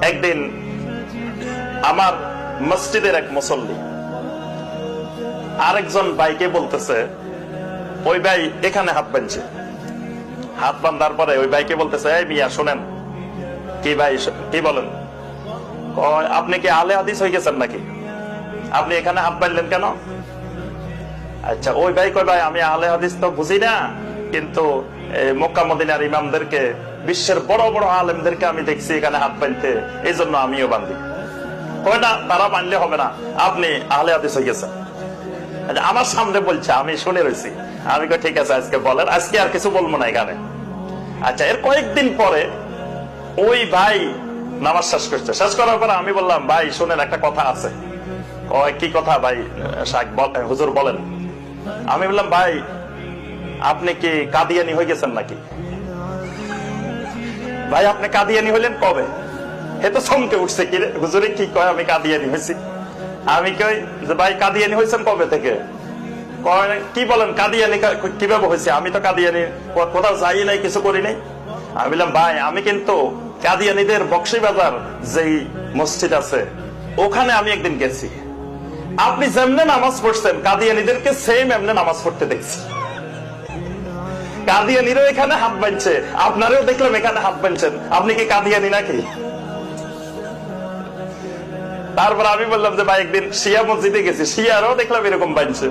একদিন আমার মসজিদের এক মুসল্লি আরেকজন ভাইকে বলতেছে, ওই ভাই এখানে হাত বাঁধছে, হাত বাঁধার পরে ওই ভাইকে বলতেছে, এই মিয়া শোনেন। কি ভাই, কি বলেন? আপনি কি আলে হাদিস হয়ে গেছেন নাকি? আপনি এখানে হাত বাঁধলেন কেন? আচ্ছা, ওই ভাই কয়, ভাই আমি আলে হাদিস তো বুঝি না, কিন্তু মক্কা মদিনার ইমামদেরকে, বিশ্বের বড় বড় আলেমদেরকে আমি দেখছি এখানে হাত বাঁধতে, এই জন্য আমিও বাঁধি। কয় না, তারা বাঁধলে হবে না, আপনি আলে হাদিস হয়ে গেছেন। আমার সামনে বলছে, আমি শুনে রয়েছি। আমি কই ঠিক আছে, আজকে বলেন, আজকে আর কিছু বলবো না এখানে। আচ্ছা, এর কয়েকদিন পরে ওই ভাই নামাজ শেষ করছে। শেষ করার পরে আমি বললাম, ভাই শুনেন, একটা কথা আছে। কি কথা ভাই? হুজুর বলেন। আমি বললাম, ভাই আপনি কি কাদিয়ানি হয়ে গেছেন নাকি? ভাই আপনি কাদিয়ানি হইলেন কবে? এ তো চমকে উঠছে, কি রে হুজুরে কি কয় আমি কাদিয়ানি হয়েছি? আমি কই যে, ভাই কাদিয়ানি হয়েছেন কবে থেকে? কি বলেন, কাদিয়ানি কিভাবে হয়েছে? আমি তো কাদিয়ানি কোথাও যাই নাই, কিছু করি নাই। আমি বললাম, ভাই আমি কিন্তু কাদিয়ানিদের বক্সিবাজার যেই মসজিদ আছে ওখানে আমি একদিন গেছি। আপনি যেমনে নামাজ পড়ছেন কাদিয়ানিদেরকে সেম এমনে নামাজ পড়তে দেখছি। কাদিয়ানিরও এখানে হাত বাঁধছে, আপনারও দেখলাম এখানে হাত বাঁধছেন। আপনি কি কাদিয়ানি নাকি? তারপর আমি বললাম যে, ভাই একদিন শিয়া মসজিদে গেছি, শিয়ারও দেখলাম এরকম বাঁধছে।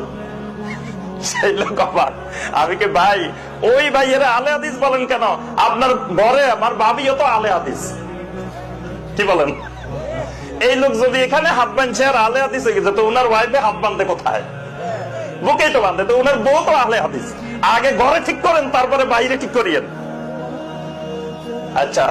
সেই লোক অবাক। আমি কি, ভাই ওই ভাইয়েরা আলে হাদিস বলেন কেন? আপনার ঘরে আমার ভাবিও তো আলে হাদিস। কি বলেন? এই লোক যদি এখানে হাত বাঁধছে আর আলে হাদিস হয়ে গেছে, তো ওনার ওয়াইফে হাত বাঁধে কোথায়? বুকেই তো বাঁধে। তো ওনার বউ তো আলে হাদিস। আগে ঘরে ঠিক করেন, তারপরে বাইরে ঠিক করিয়েন। আচ্ছা।